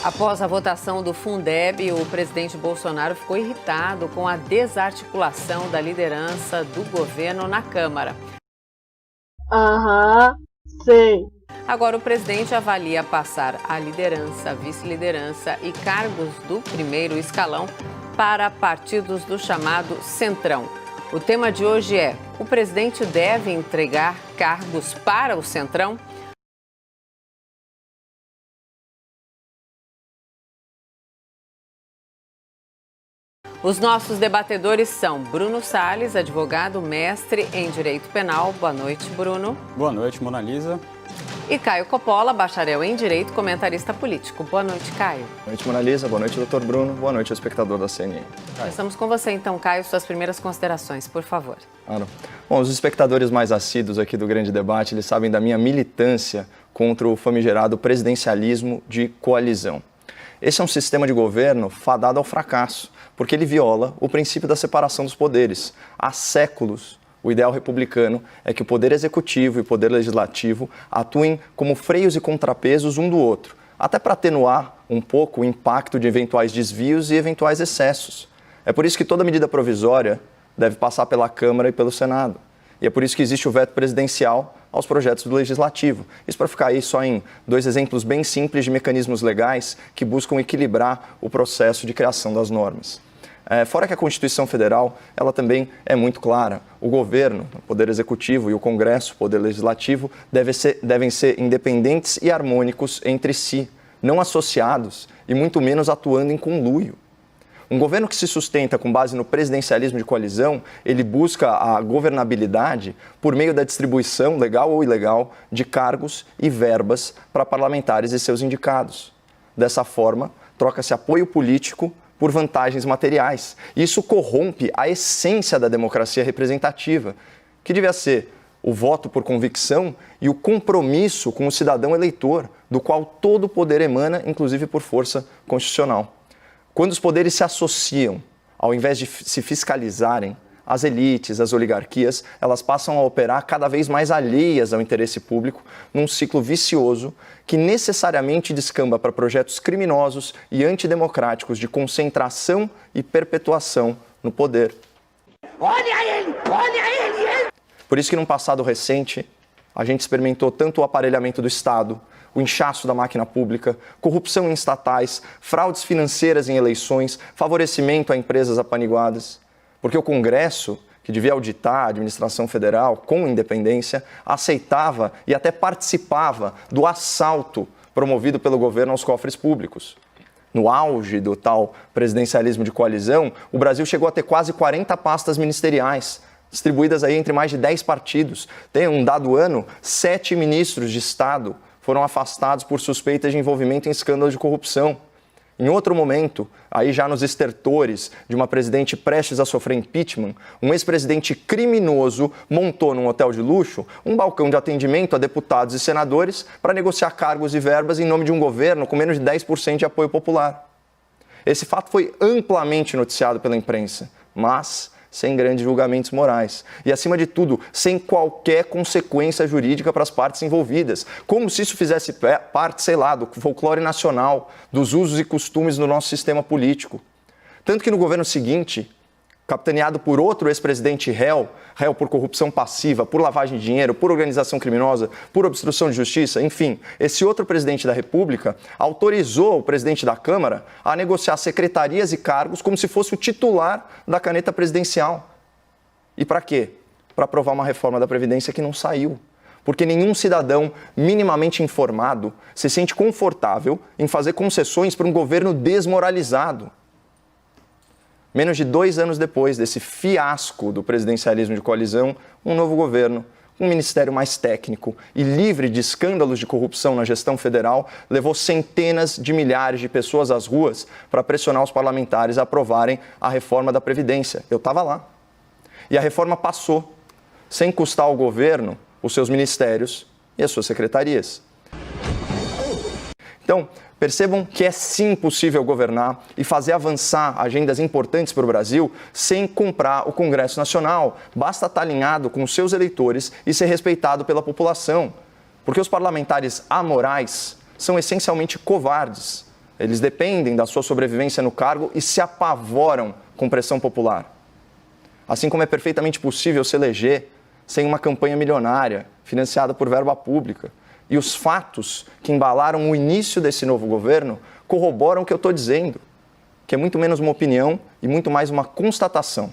Após a votação do Fundeb, o presidente Bolsonaro ficou irritado com a desarticulação da liderança do governo na Câmara. Sei. Agora o presidente avalia passar a liderança, vice-liderança e cargos do primeiro escalão para partidos do chamado Centrão. O tema de hoje é: o presidente deve entregar cargos para o Centrão? Os nossos debatedores são Bruno Salles, advogado, mestre em Direito Penal. Boa noite, Bruno. Boa noite, Mona Lisa. E Caio Coppola, bacharel em Direito, comentarista político. Boa noite, Caio. Boa noite, Mona Lisa. Boa noite, doutor Bruno. Boa noite, espectador da CNN. Começamos com você, então, Caio. Suas primeiras considerações, por favor. Claro. Bom, os espectadores mais assíduos aqui do Grande Debate, eles sabem da minha militância contra o famigerado presidencialismo de coalizão. Esse é um sistema de governo fadado ao fracasso, porque ele viola o princípio da separação dos poderes. Há séculos, o ideal republicano é que o poder executivo e o poder legislativo atuem como freios e contrapesos um do outro, até para atenuar um pouco o impacto de eventuais desvios e eventuais excessos. É por isso que toda medida provisória deve passar pela Câmara e pelo Senado. E é por isso que existe o veto presidencial aos projetos do Legislativo. Isso para ficar aí só em dois exemplos bem simples de mecanismos legais que buscam equilibrar o processo de criação das normas. Fora que a Constituição Federal, ela também é muito clara. O governo, o Poder Executivo, e o Congresso, o Poder Legislativo, devem ser independentes e harmônicos entre si, não associados e muito menos atuando em conluio. Um governo que se sustenta com base no presidencialismo de coalizão, ele busca a governabilidade por meio da distribuição, legal ou ilegal, de cargos e verbas para parlamentares e seus indicados. Dessa forma, troca-se apoio político por vantagens materiais. Isso corrompe a essência da democracia representativa, que devia ser o voto por convicção e o compromisso com o cidadão eleitor, do qual todo o poder emana, inclusive por força constitucional. Quando os poderes se associam, ao invés de se fiscalizarem, as elites, as oligarquias, elas passam a operar cada vez mais alheias ao interesse público, num ciclo vicioso que necessariamente descamba para projetos criminosos e antidemocráticos de concentração e perpetuação no poder. Olha ele! Por isso que num passado recente, a gente experimentou tanto o aparelhamento do Estado, o inchaço da máquina pública, corrupção em estatais, fraudes financeiras em eleições, favorecimento a empresas apaniguadas. Porque o Congresso, que devia auditar a administração federal com independência, aceitava e até participava do assalto promovido pelo governo aos cofres públicos. No auge do tal presidencialismo de coalizão, o Brasil chegou a ter quase 40 pastas ministeriais, distribuídas aí entre mais de 10 partidos. Tem um dado ano, 7 ministros de Estado foram afastados por suspeitas de envolvimento em escândalos de corrupção. Em outro momento, aí já nos estertores de uma presidente prestes a sofrer impeachment, um ex-presidente criminoso montou num hotel de luxo um balcão de atendimento a deputados e senadores para negociar cargos e verbas em nome de um governo com menos de 10% de apoio popular. Esse fato foi amplamente noticiado pela imprensa, mas sem grandes julgamentos morais. E, acima de tudo, sem qualquer consequência jurídica para as partes envolvidas. Como se isso fizesse parte, sei lá, do folclore nacional, dos usos e costumes do nosso sistema político. Tanto que no governo seguinte, capitaneado por outro ex-presidente réu por corrupção passiva, por lavagem de dinheiro, por organização criminosa, por obstrução de justiça, enfim, esse outro presidente da República autorizou o presidente da Câmara a negociar secretarias e cargos como se fosse o titular da caneta presidencial. E para quê? Para aprovar uma reforma da Previdência que não saiu. Porque nenhum cidadão minimamente informado se sente confortável em fazer concessões para um governo desmoralizado. Menos de 2 anos depois desse fiasco do presidencialismo de coalizão, um novo governo, um ministério mais técnico e livre de escândalos de corrupção na gestão federal, levou centenas de milhares de pessoas às ruas para pressionar os parlamentares a aprovarem a reforma da Previdência. Eu estava lá. E a reforma passou, sem custar ao governo os seus ministérios e as suas secretarias. Então, percebam que é sim possível governar e fazer avançar agendas importantes para o Brasil sem comprar o Congresso Nacional. Basta estar alinhado com os seus eleitores e ser respeitado pela população. Porque os parlamentares amorais são essencialmente covardes. Eles dependem da sua sobrevivência no cargo e se apavoram com pressão popular. Assim como é perfeitamente possível se eleger sem uma campanha milionária, financiada por verba pública. E os fatos que embalaram o início desse novo governo corroboram o que eu estou dizendo, que é muito menos uma opinião e muito mais uma constatação.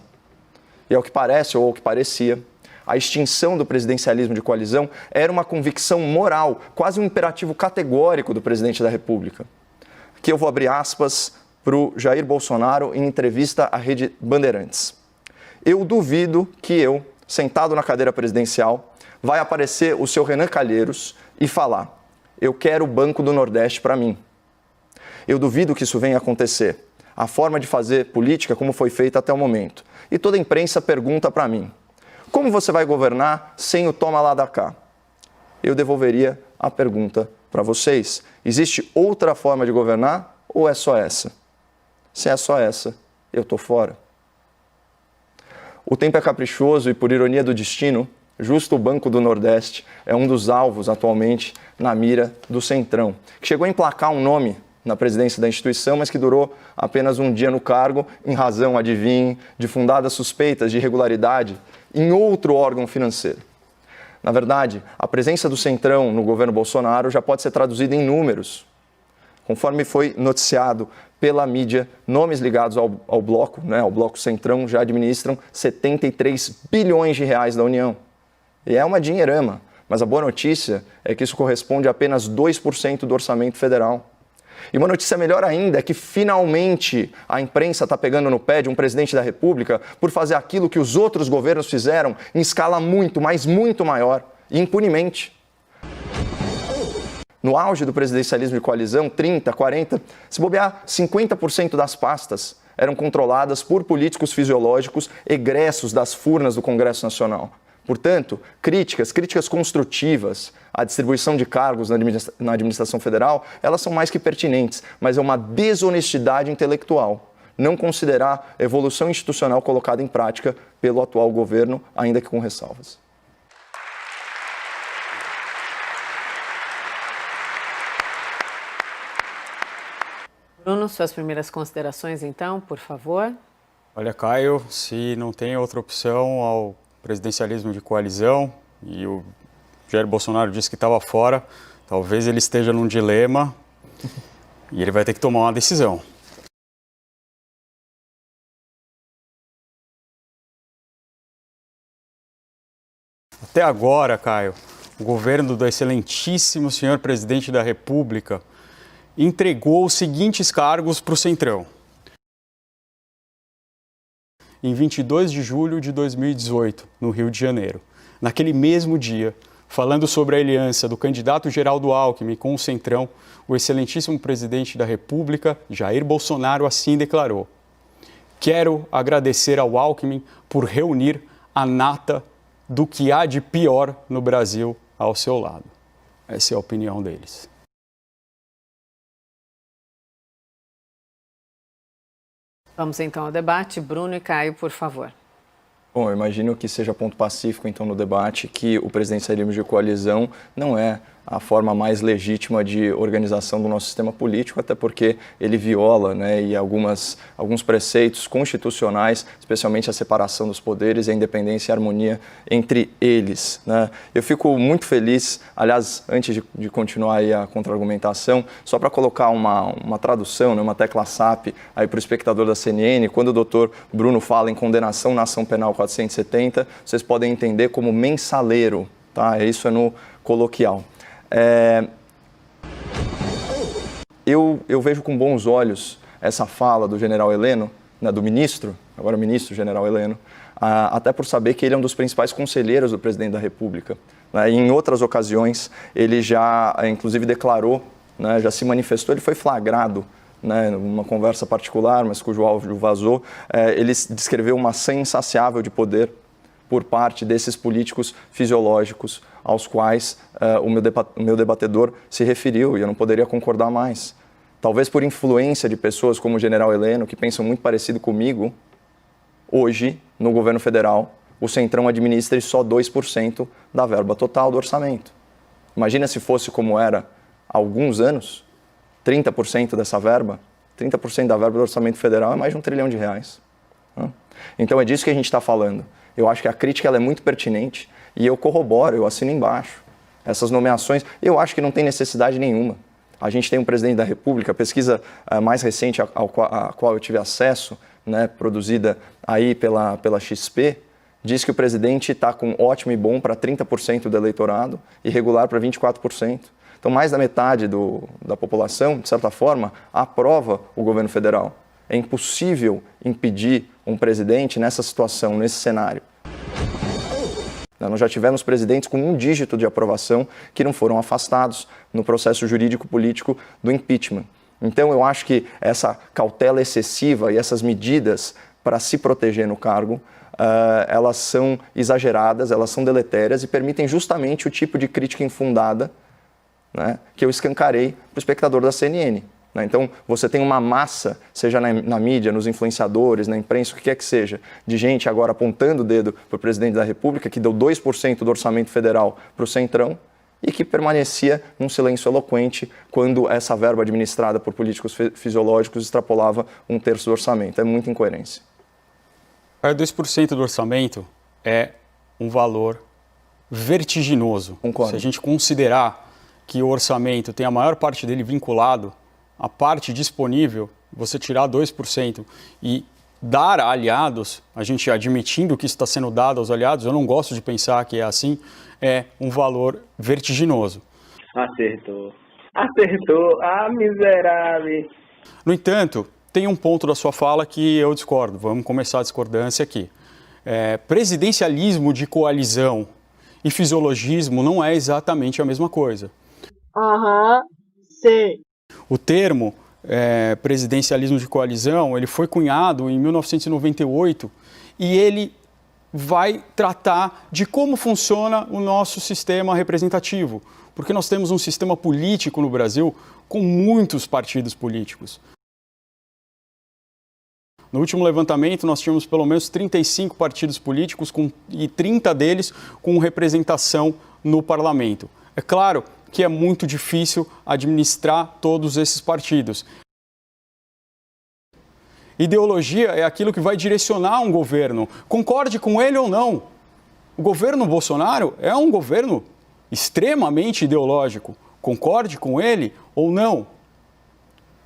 E ao que parece, ou ao que parecia, a extinção do presidencialismo de coalizão era uma convicção moral, quase um imperativo categórico do presidente da República. Aqui eu vou abrir aspas para o Jair Bolsonaro em entrevista à Rede Bandeirantes. Eu duvido que eu, sentado na cadeira presidencial, vai aparecer o seu Renan Calheiros e falar: eu quero o Banco do Nordeste para mim. Eu duvido que isso venha a acontecer. A forma de fazer política como foi feita até o momento. E toda a imprensa pergunta para mim: como você vai governar sem o toma lá da cá? Eu devolveria a pergunta para vocês. Existe outra forma de governar ou é só essa? Se é só essa, eu estou fora. O tempo é caprichoso e, por ironia do destino, justo o Banco do Nordeste é um dos alvos atualmente na mira do Centrão, que chegou a emplacar um nome na presidência da instituição, mas que durou apenas um dia no cargo em razão, adivinhe, de fundadas suspeitas de irregularidade em outro órgão financeiro. Na verdade, a presença do Centrão no governo Bolsonaro já pode ser traduzida em números. Conforme foi noticiado pela mídia, nomes ligados ao bloco, ao bloco Centrão, já administram 73 bilhões de reais da União. E é uma dinheirama, mas a boa notícia é que isso corresponde a apenas 2% do orçamento federal. E uma notícia melhor ainda é que, finalmente, a imprensa está pegando no pé de um presidente da República por fazer aquilo que os outros governos fizeram em escala muito, mas muito maior, e impunemente. No auge do presidencialismo de coalizão, 30, 40, se bobear, 50% das pastas eram controladas por políticos fisiológicos egressos das furnas do Congresso Nacional. Portanto, críticas construtivas à distribuição de cargos na administração federal, elas são mais que pertinentes, mas é uma desonestidade intelectual não considerar a evolução institucional colocada em prática pelo atual governo, ainda que com ressalvas. Bruno, suas primeiras considerações, então, por favor. Olha, Caio, se não tem outra opção ao presidencialismo de coalizão, e o Jair Bolsonaro disse que estava fora, talvez ele esteja num dilema e ele vai ter que tomar uma decisão. Até agora, Caio, o governo do excelentíssimo senhor presidente da República entregou os seguintes cargos para o Centrão. Em 22 de julho de 2018, no Rio de Janeiro. Naquele mesmo dia, falando sobre a aliança do candidato Geraldo Alckmin com o Centrão, o excelentíssimo presidente da República, Jair Bolsonaro, assim declarou: quero agradecer ao Alckmin por reunir a nata do que há de pior no Brasil ao seu lado. Essa é a opinião deles. Vamos então ao debate. Bruno e Caio, por favor. Bom, eu imagino que seja ponto pacífico, então, no debate, que o presidencialismo de coalizão não é a forma mais legítima de organização do nosso sistema político, até porque ele viola, e alguns preceitos constitucionais, especialmente a separação dos poderes, a independência e a harmonia entre eles. Eu fico muito feliz, aliás, antes de continuar aí a contra-argumentação, só para colocar uma tradução, uma tecla SAP aí para o espectador da CNN, quando o doutor Bruno fala em condenação na ação penal 470, vocês podem entender como mensaleiro, tá? Isso é no coloquial. Eu vejo com bons olhos essa fala do general Heleno, do ministro, agora ministro general Heleno, até por saber que ele é um dos principais conselheiros do presidente da República. E em outras ocasiões, ele já, inclusive, declarou, já se manifestou, ele foi flagrado, numa conversa particular, mas cujo áudio vazou, ele descreveu uma sede insaciável de poder por parte desses políticos fisiológicos aos quais o meu debatedor se referiu, e eu não poderia concordar mais. Talvez por influência de pessoas como o general Heleno, que pensam muito parecido comigo, hoje, no governo federal, o Centrão administra só 2% da verba total do orçamento. Imagina se fosse como era há alguns anos, 30% dessa verba, 30% da verba do orçamento federal é mais de R$1 trilhão. Então é disso que a gente está falando. Eu acho que a crítica ela é muito pertinente e eu corroboro, eu assino embaixo. Essas nomeações, eu acho que não tem necessidade nenhuma. A gente tem um presidente da República, a pesquisa mais recente a qual eu tive acesso, né, produzida aí pela XP, diz que o presidente está com ótimo e bom para 30% do eleitorado e regular para 24%. Então, mais da metade da população, de certa forma, aprova o governo federal. É impossível impedir um presidente nessa situação, nesse cenário. Nós já tivemos presidentes com 1 dígito de aprovação que não foram afastados no processo jurídico-político do impeachment. Então, eu acho que essa cautela excessiva e essas medidas para se proteger no cargo, elas são exageradas, elas são deletérias e permitem justamente o tipo de crítica infundada, né, que eu escancarei para o espectador da CNN. Então, você tem uma massa, seja na mídia, nos influenciadores, na imprensa, o que quer que seja, de gente agora apontando o dedo para o presidente da República, que deu 2% do orçamento federal para o Centrão e que permanecia num silêncio eloquente quando essa verba administrada por políticos fisiológicos extrapolava 1/3 do orçamento. É muita incoerência. 2% do orçamento é um valor vertiginoso. Concordo. Se a gente considerar que o orçamento tem a maior parte dele vinculado a parte disponível, você tirar 2% e dar a aliados, a gente admitindo que isso está sendo dado aos aliados, eu não gosto de pensar que é assim, é um valor vertiginoso. Acertou. Miserável. No entanto, tem um ponto da sua fala que eu discordo. Vamos começar a discordância aqui. Presidencialismo de coalizão e fisiologismo não é exatamente a mesma coisa. Sim. O termo presidencialismo de coalizão, ele foi cunhado em 1998 e ele vai tratar de como funciona o nosso sistema representativo, porque nós temos um sistema político no Brasil com muitos partidos políticos. No último levantamento, nós tínhamos pelo menos 35 partidos políticos e 30 deles com representação no parlamento. É claro que é muito difícil administrar todos esses partidos. Ideologia é aquilo que vai direcionar um governo, concorde com ele ou não. O governo Bolsonaro é um governo extremamente ideológico, concorde com ele ou não.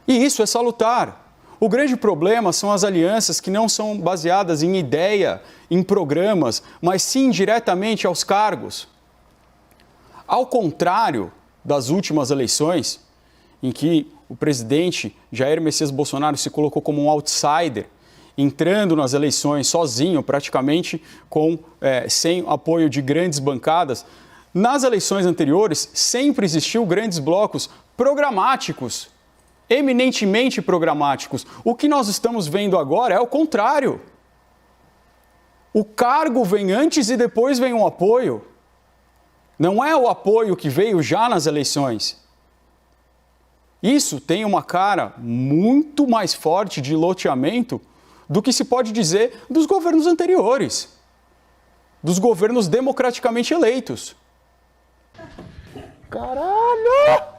E isso é salutar. O grande problema são as alianças que não são baseadas em ideia, em programas, mas sim diretamente aos cargos. Ao contrário das últimas eleições, em que o presidente Jair Messias Bolsonaro se colocou como um outsider, entrando nas eleições sozinho, praticamente sem apoio de grandes bancadas, nas eleições anteriores sempre existiu grandes blocos programáticos, eminentemente programáticos. O que nós estamos vendo agora é o contrário. O cargo vem antes e depois vem um apoio. Não é o apoio que veio já nas eleições. Isso tem uma cara muito mais forte de loteamento do que se pode dizer dos governos anteriores, dos governos democraticamente eleitos. Caralho!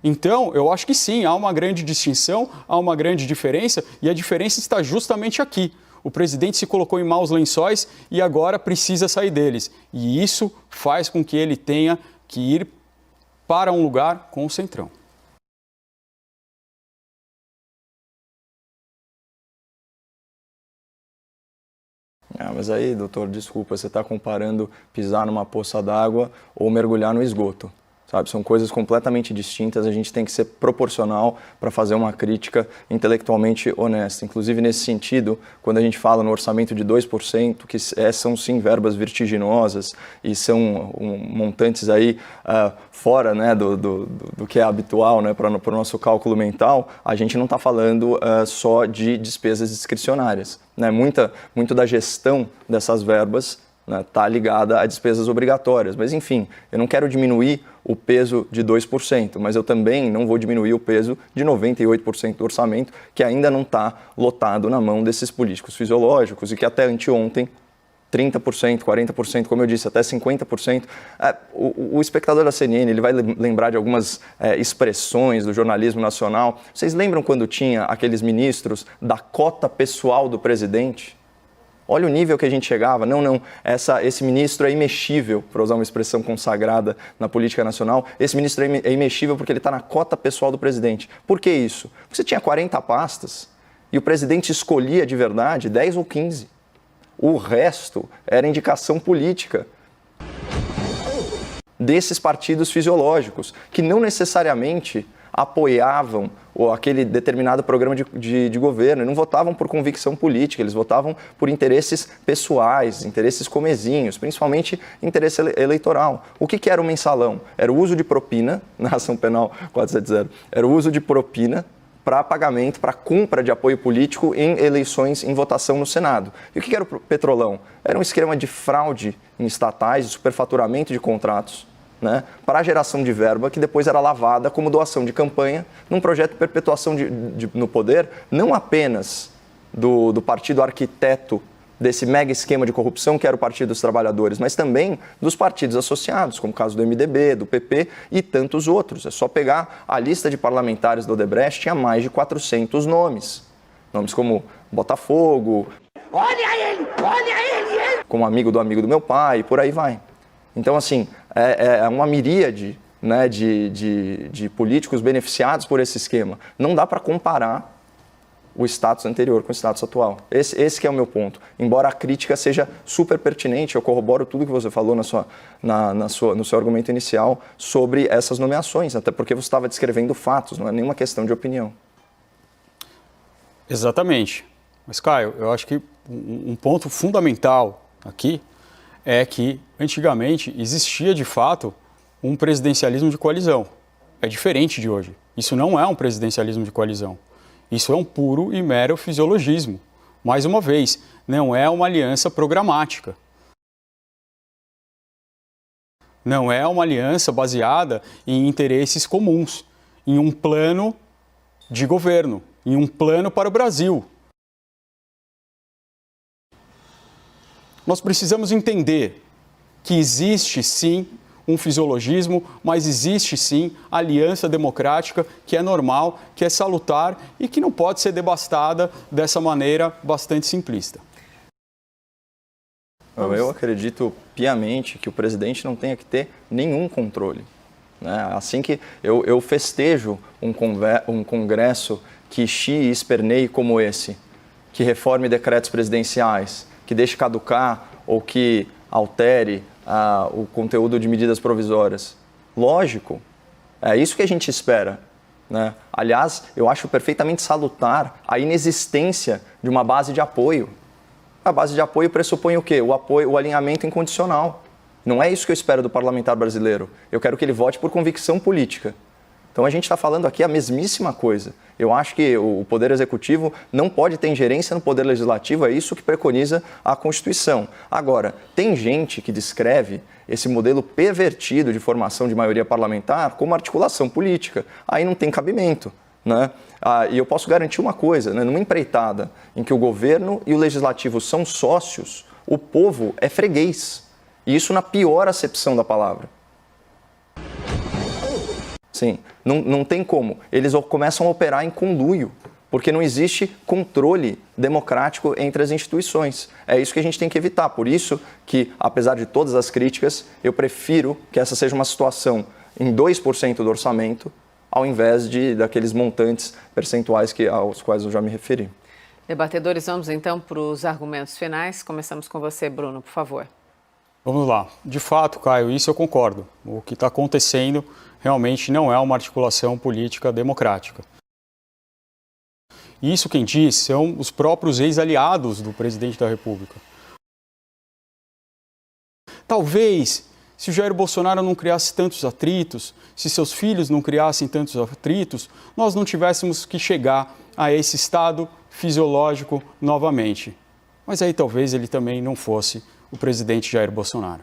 Então, eu acho que sim, há uma grande distinção, há uma grande diferença, e a diferença está justamente aqui. O presidente se colocou em maus lençóis e agora precisa sair deles. E isso faz com que ele tenha que ir para um lugar com o Centrão. Mas aí, doutor, desculpa, você está comparando pisar numa poça d'água ou mergulhar no esgoto. Sabe? São coisas completamente distintas, a gente tem que ser proporcional para fazer uma crítica intelectualmente honesta. Inclusive, nesse sentido, quando a gente fala no orçamento de 2%, que são sim verbas vertiginosas e são montantes aí fora, né, do que é habitual, né, para o nosso cálculo mental, a gente não está falando só de despesas discricionárias. Né? Muito da gestão dessas verbas está ligada a despesas obrigatórias. Mas, enfim, eu não quero diminuir o peso de 2%, mas eu também não vou diminuir o peso de 98% do orçamento, que ainda não está lotado na mão desses políticos fisiológicos e que até anteontem 30%, 40%, como eu disse, até 50%. O espectador da CNN ele vai lembrar de algumas expressões do jornalismo nacional. Vocês lembram quando tinha aqueles ministros da cota pessoal do presidente? Olha o nível que a gente chegava. Não, esse ministro é imexível, para usar uma expressão consagrada na política nacional. Esse ministro é imexível porque ele está na cota pessoal do presidente. Por que isso? Porque você tinha 40 pastas e o presidente escolhia de verdade 10 ou 15. O resto era indicação política desses partidos fisiológicos, que não necessariamente apoiavam aquele determinado programa de governo e não votavam por convicção política, eles votavam por interesses pessoais, interesses comezinhos, principalmente interesse eleitoral. O que era o mensalão? Era o uso de propina, na ação penal 470, era o uso de propina para pagamento, para compra de apoio político em eleições, em votação no Senado. E o que era o Petrolão? Era um esquema de fraude em estatais, de superfaturamento de contratos, né, para a geração de verba que depois era lavada como doação de campanha num projeto de perpetuação no poder, não apenas do partido arquiteto desse mega esquema de corrupção que era o Partido dos Trabalhadores, mas também dos partidos associados, como o caso do MDB, do PP e tantos outros. É só pegar a lista de parlamentares do Odebrecht, tinha mais de 400 nomes. Nomes como Botafogo, olha ele, como amigo do meu pai, por aí vai. Então, assim, é uma miríade, né, de políticos beneficiados por esse esquema. Não dá para comparar o status anterior com o status atual. Esse que é o meu ponto. Embora a crítica seja super pertinente, eu corroboro tudo que você falou no seu argumento inicial sobre essas nomeações, até porque você estava descrevendo fatos, não é nenhuma questão de opinião. Exatamente. Mas, Caio, eu acho que um ponto fundamental aqui é que, antigamente, existia, de fato, um presidencialismo de coalizão. É diferente de hoje. Isso não é um presidencialismo de coalizão. Isso é um puro e mero fisiologismo. Mais uma vez, não é uma aliança programática. Não é uma aliança baseada em interesses comuns, em um plano de governo, em um plano para o Brasil. Nós precisamos entender que existe sim um fisiologismo, mas existe sim aliança democrática que é normal, que é salutar e que não pode ser devastada dessa maneira bastante simplista. Eu acredito piamente que o presidente não tenha que ter nenhum controle, né? Assim que eu festejo um congresso que chie e esperneie como esse, que reforme decretos presidenciais, que deixe caducar ou que altere o conteúdo de medidas provisórias. Lógico, é isso que a gente espera, né? Aliás, eu acho perfeitamente salutar a inexistência de uma base de apoio. A base de apoio pressupõe o quê? O alinhamento incondicional. Não é isso que eu espero do parlamentar brasileiro. Eu quero que ele vote por convicção política. Então a gente está falando aqui a mesmíssima coisa. Eu acho que o Poder Executivo não pode ter ingerência no Poder Legislativo, é isso que preconiza a Constituição. Agora, tem gente que descreve esse modelo pervertido de formação de maioria parlamentar como articulação política. Aí não tem cabimento, né? E eu posso garantir uma coisa, né? Numa empreitada em que o governo e o legislativo são sócios, o povo é freguês. E isso na pior acepção da palavra. Sim, não tem como. Eles começam a operar em conluio, porque não existe controle democrático entre as instituições. É isso que a gente tem que evitar. Por isso que, apesar de todas as críticas, eu prefiro que essa seja uma situação em 2% do orçamento, ao invés daqueles montantes percentuais aos quais eu já me referi. Debatedores, vamos então para os argumentos finais. Começamos com você, Bruno, por favor. Vamos lá. De fato, Caio, isso eu concordo. O que está acontecendo realmente não é uma articulação política democrática. Isso quem diz são os próprios ex-aliados do presidente da República. Talvez, se o Jair Bolsonaro não criasse tantos atritos, se seus filhos não criassem tantos atritos, nós não tivéssemos que chegar a esse estado fisiológico novamente. Mas aí talvez ele também não fosse o presidente Jair Bolsonaro.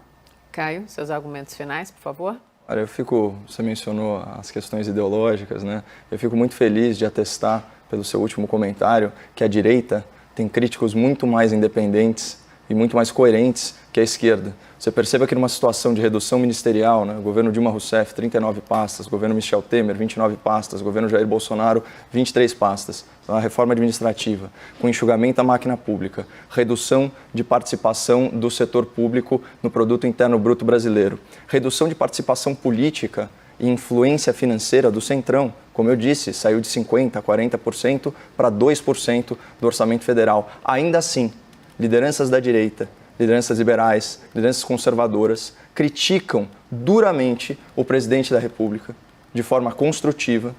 Caio, seus argumentos finais, por favor. Olha, você mencionou as questões ideológicas, né? Eu fico muito feliz de atestar, pelo seu último comentário, que a direita tem críticos muito mais independentes e muito mais coerentes que a esquerda. Você perceba que numa situação de redução ministerial, né, governo Dilma Rousseff, 39 pastas, governo Michel Temer, 29 pastas, governo Jair Bolsonaro, 23 pastas. Então, a reforma administrativa, com enxugamento da máquina pública, redução de participação do setor público no produto interno bruto brasileiro, redução de participação política e influência financeira do Centrão, como eu disse, saiu de 50% a 40% para 2% do orçamento federal. Ainda assim, lideranças da direita, lideranças liberais, lideranças conservadoras, criticam duramente o presidente da República de forma construtiva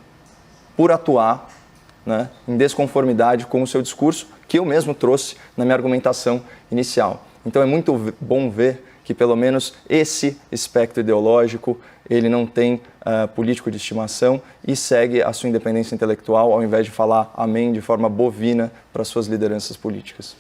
por atuar, né, em desconformidade com o seu discurso, que eu mesmo trouxe na minha argumentação inicial. Então é muito bom ver que pelo menos esse espectro ideológico ele não tem político de estimação e segue a sua independência intelectual ao invés de falar amém de forma bovina para suas lideranças políticas.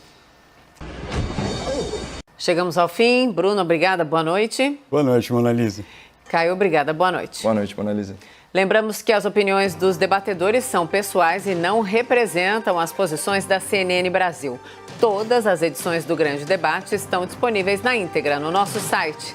Chegamos ao fim. Bruno, obrigada. Boa noite. Boa noite, Mona Lisa. Caio, obrigada. Boa noite. Boa noite, Mona Lisa. Lembramos que as opiniões dos debatedores são pessoais e não representam as posições da CNN Brasil. Todas as edições do Grande Debate estão disponíveis na íntegra no nosso site